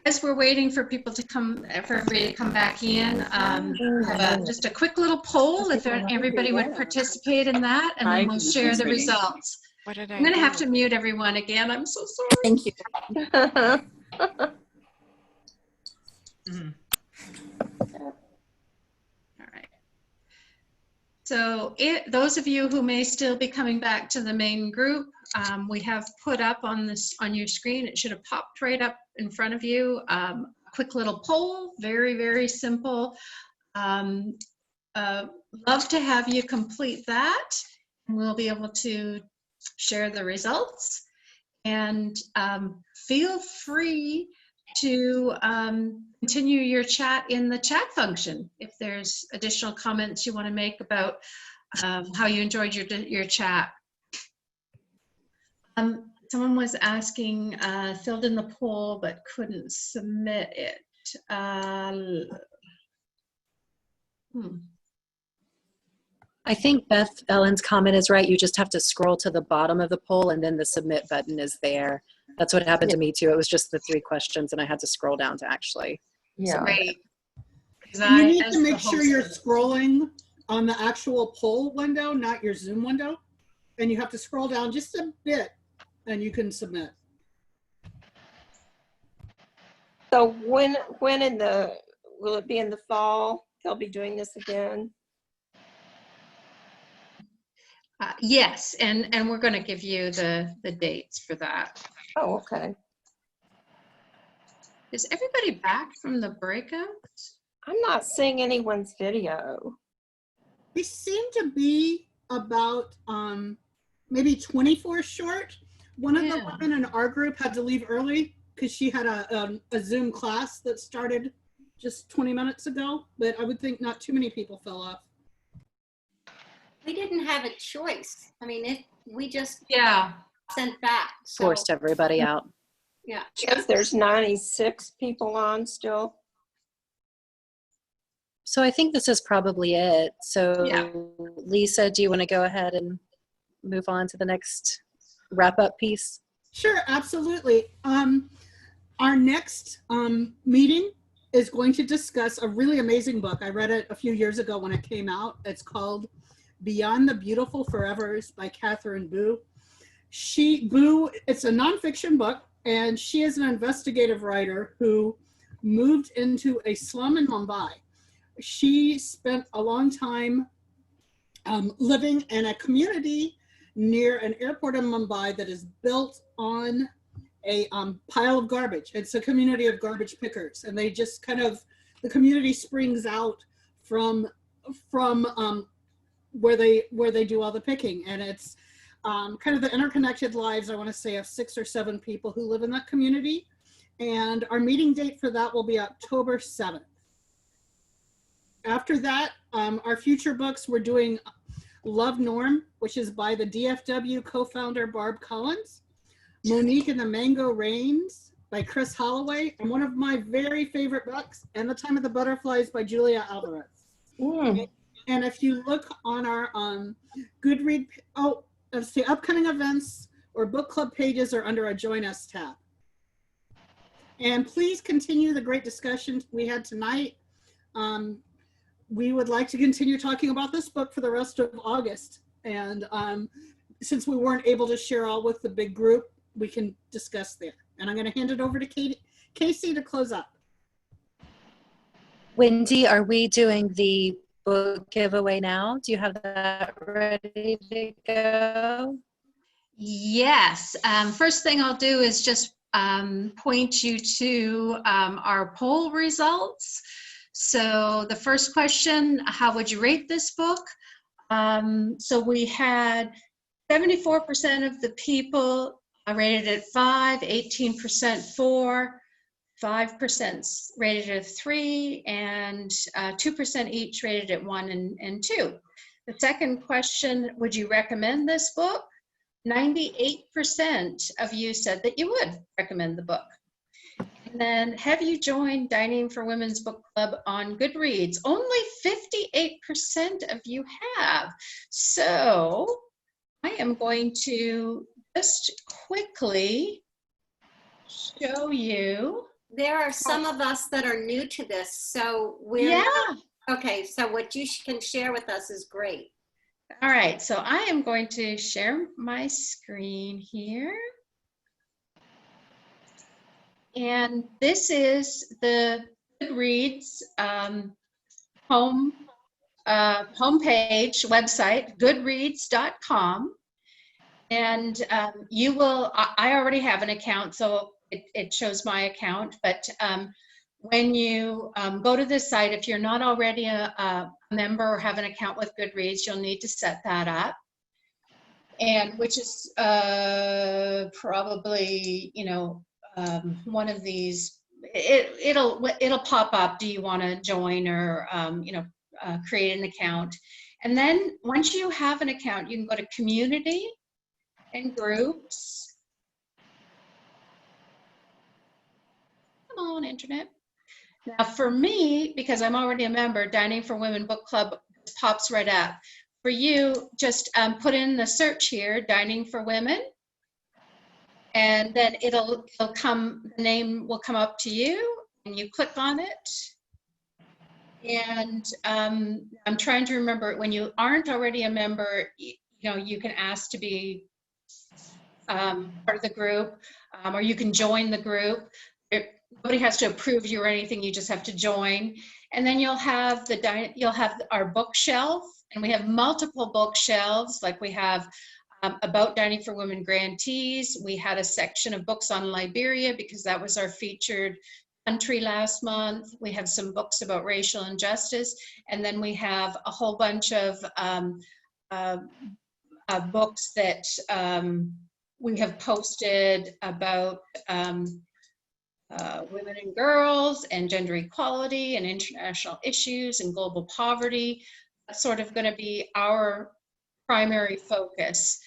As we're waiting for people to come, for everybody to come back in, have just a quick little poll if everybody would participate in that, and then we'll share the results. What did I'm going to have to mute everyone again. I'm so sorry. Thank you. All right. So those of you who may still be coming back to the main group, we have put up on your screen, it should have popped right up in front of you, a quick little poll, very, very simple. Love to have you complete that, and we'll be able to share the results. And feel free to continue your chat in the chat function if there's additional comments you want to make about how you enjoyed your chat. Someone was asking, filled in the poll but couldn't submit it. I think Beth Ellen's comment is right. You just have to scroll to the bottom of the poll and then the submit button is there. That's what happened to me too. It was just the 3 questions and I had to scroll down to actually. Yeah. Great. You need to make sure you're scrolling on the actual poll window, not your Zoom window. And you have to scroll down just a bit and you can submit. So when will it be in the fall? They'll be doing this again? Yes, and we're going to give you the dates for that. Oh, okay. Is everybody back from the breakout? I'm not seeing anyone's video. We seem to be about maybe 24 short. One of the women in our group had to leave early because she had a Zoom class that started just 20 minutes ago, but I would think not too many people fell off. We didn't have a choice. I mean, we just sent back. So, Forced everybody out. yeah. Yes, there's 96 people on still. So I think this is probably it. So Lisa, do you want to go ahead and move on to the next wrap up piece? Sure, absolutely. Our next meeting is going to discuss a really amazing book. I read it a few years ago when it came out. It's called Beyond the Beautiful Forevers by Catherine Boo. It's a nonfiction book, and she is an investigative writer who moved into a slum in Mumbai. She spent a long time living in a community near an airport in Mumbai that is built on a pile of garbage. It's a community of garbage pickers, and they just kind of, the community springs out from where they do all the picking, and it's kind of the interconnected lives, I want to say, of 6 or 7 people who live in that community. And our meeting date for that will be October 7th. After that, our future books, we're doing Love Norm, which is by the DFW co-founder Barb Collins, Monique and the Mango Rains by Chris Holloway, and one of my very favorite books, And the Time of the Butterflies by Julia Alvarez. And if you look on our Goodread, let's see, upcoming events or book club pages are under a Join Us tab. And please continue the great discussion we had tonight. We would like to continue talking about this book for the rest of August. And since we weren't able to share all with the big group, we can discuss there. And I'm going to hand it over to Casey to close up. Wendy, are we doing the book giveaway now? Do you have that ready to go? Yes. First thing I'll do is just point you to our poll results. So the first question, how would you rate this book? So we had 74% of the people rated it 5, 18% 4, 5% rated it 3, and 2% each rated it 1 and 2. The second question, would you recommend this book? 98% of you said that you would recommend the book. And then, have you joined Dining for Women's Book Club on Goodreads? Only 58% of you have. So I am going to just quickly show you. There are some of us that are new to this, so we're okay, so what you can share with us is great. All right, so I am going to share my screen here. And this is the Goodreads homepage website, goodreads.com. And you will, I already have an account, so it shows my account, but when you go to this site, if you're not already a member or have an account with Goodreads, you'll need to set that up. And which is probably, you know, one of these, it'll pop up, do you want to join or, you know, create an account. And then once you have an account, you can go to community and groups. Come on, internet. Now for me, because I'm already a member, Dining for Women Book Club pops right up. For you, just put in the search here, Dining for Women, and then it'll come, the name will come up to you, and you click on it. And I'm trying to remember, when you aren't already a member, you know, you can ask to be part of the group, or you can join the group. Nobody has to approve you or anything, you just have to join. And then you'll have our bookshelf, and we have multiple bookshelves, like we have about Dining for Women grantees. We had a section of books on Liberia because that was our featured country last month. We have some books about racial injustice, and then we have a whole bunch of books that we have posted about women and girls and gender equality and international issues and global poverty. That's sort of going to be our primary focus.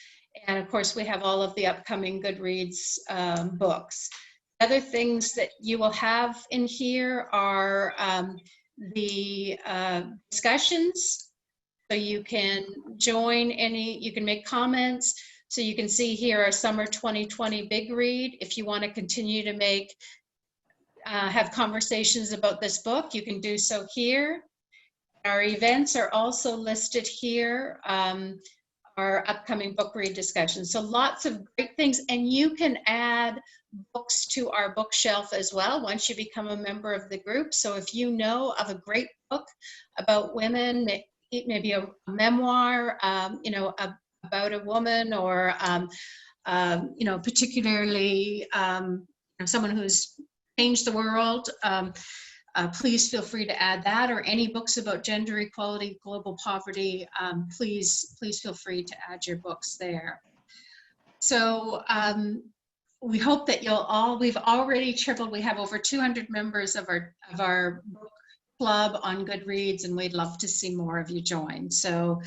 And of course, we have all of the upcoming Goodreads books. Other things that you will have in here are the discussions. So you can join any, you can make comments. So you can see here our summer 2020 big read. If you want to continue to make, have conversations about this book, you can do so here. Our events are also listed here. Our upcoming book read discussions. So lots of great things, and you can add books to our bookshelf as well once you become a member of the group. So if you know of a great book about women, maybe a memoir, you know, a about a woman or, you know, particularly someone who's changed the world, please feel free to add that, or any books about gender equality, global poverty, please feel free to add your books there. So we hope that we've already tripled, we have over 200 members of our book club on Goodreads, and we'd love to see more of you join. So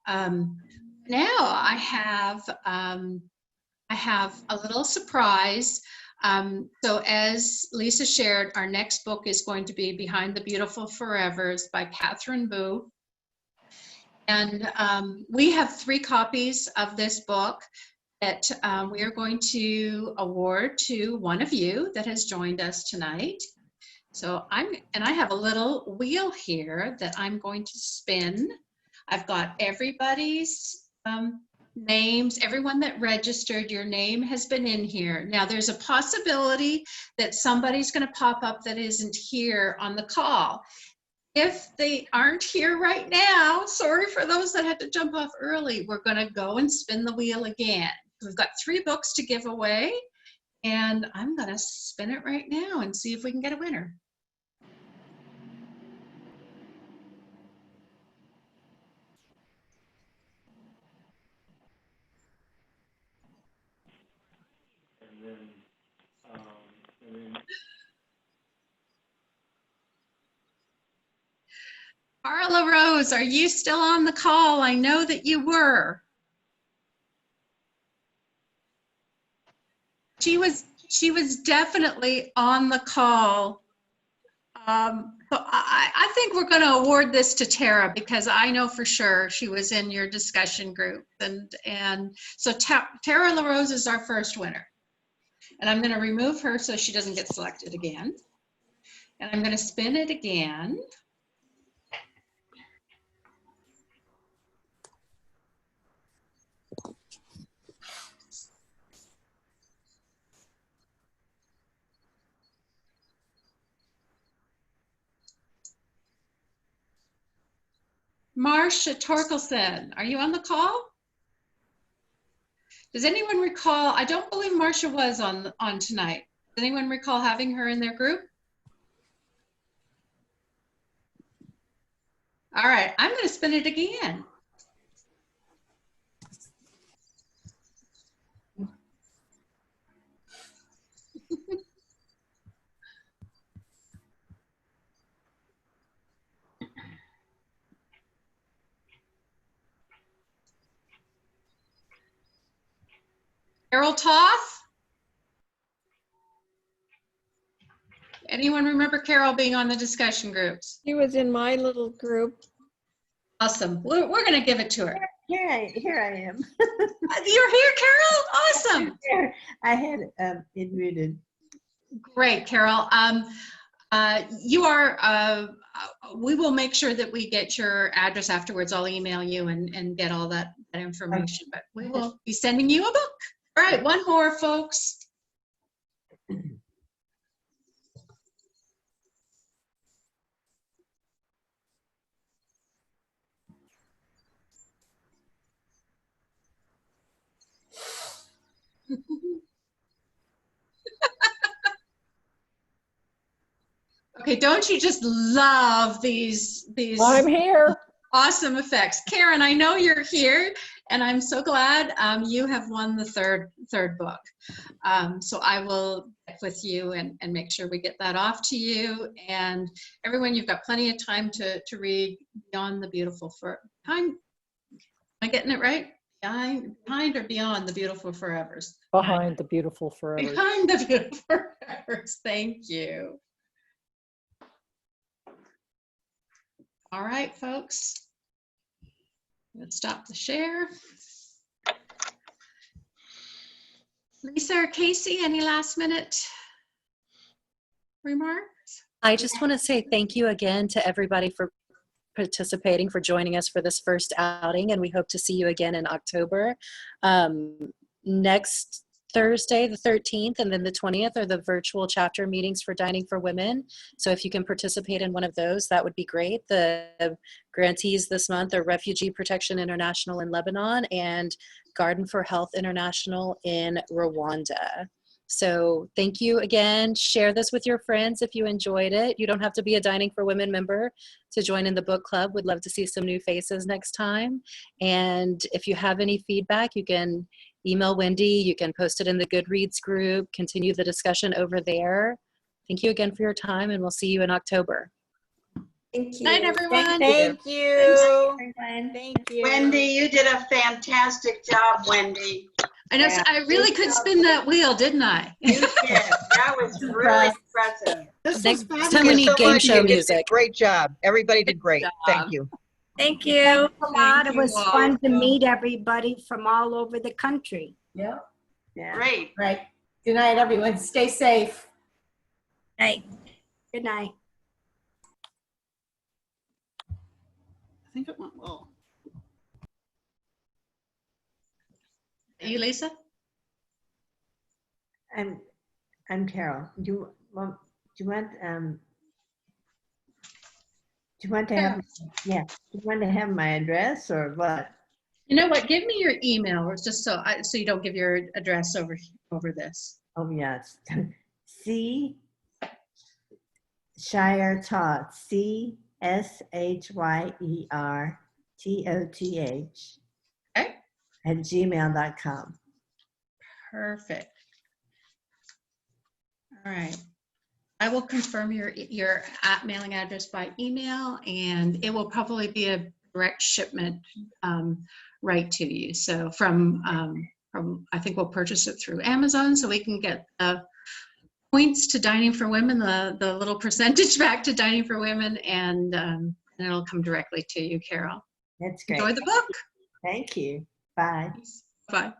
now I have a little surprise. So as Lisa shared, our next book is going to be Behind the Beautiful Forevers by Catherine Boo. And we have 3 copies of this book that we are going to award to one of you that has joined us tonight. So I have a little wheel here that I'm going to spin. I've got everybody's names, everyone that registered, your name has been in here. Now there's a possibility that somebody's going to pop up that isn't here on the call. If they aren't here right now, sorry for those that had to jump off early, we're going to go and spin the wheel again. We've got 3 books to give away, and I'm going to spin it right now and see if we can get a winner. Carla Rose, are you still on the call? I know that you were. She was definitely on the call. So I think we're going to award this to Tara, because I know for sure she was in your discussion group. And so Tara LaRose is our first winner. And I'm going to remove her so she doesn't get selected again. And I'm going to spin it again. Marcia Torkelson, are you on the call? Does anyone recall, I don't believe Marcia was on tonight. Does anyone recall having her in their group? All right, I'm going to spin it again. Carol Toth? Anyone remember Carol being on the discussion groups? She was in my little group. Awesome. We're going to give it to her. Here I am. You're here, Carol? Awesome. I had it muted. Great, Carol. You are, we will make sure that we get your address afterwards. I'll email you and get all that information, but we will be sending you a book. All right, one more, folks. Okay, don't you just love these I'm here. Awesome effects. Karen, I know you're here, and I'm so glad you have won the third book. So I will get with you and make sure we get that off to you. And everyone, you've got plenty of time to read Beyond the Beautiful Am I getting it right? Behind or Beyond the Beautiful Forevers? Behind the Beautiful Forevers. Behind the Beautiful Forevers. Thank you. All right, folks. Let's stop the share. Lisa or Casey, any last minute remarks? I just want to say thank you again to everybody for participating, for joining us for this first outing, and we hope to see you again in October. Next Thursday, the 13th, and then the 20th are the virtual chapter meetings for Dining for Women. So if you can participate in one of those, that would be great. The grantees this month are Refugee Protection International in Lebanon and Garden for Health International in Rwanda. So thank you again. Share this with your friends if you enjoyed it. You don't have to be a Dining for Women member to join in the book club. We'd love to see some new faces next time. And if you have any feedback, you can email Wendy. You can post it in the Goodreads group. Continue the discussion over there. Thank you again for your time, and we'll see you in October. Thank you. Night, everyone. Thank you. Thank you. Wendy, you did a fantastic job, Wendy. I know, Yeah. I really could spin that wheel, didn't I? You did. That was really impressive. Next Thank time we you need so game much. show You did a music. Great job. Everybody did great. Thank you. Thank you. Thanks a lot. It you was all. fun to meet everybody from all over the country. Yeah. Yeah. Great. Right. Good night, everyone. Stay safe. Night. Good night. I think it went well. You, Lisa? I'm Carol. Do you want to have do you want to have my address or what? You know what? Give me your email, or just so you don't give your address over this. Oh yes. C Shire Toth, CSHYERTOTH Okay. at gmail.com. Perfect. All right. I will confirm your mailing address by email, and it will probably be a direct shipment right to you. So from I think we'll purchase it through Amazon, so we can get points to Dining for Women, the little percentage back to Dining for Women, and it'll come directly to you, Carol. That's great. Enjoy the book. Thank you. Bye. Bye.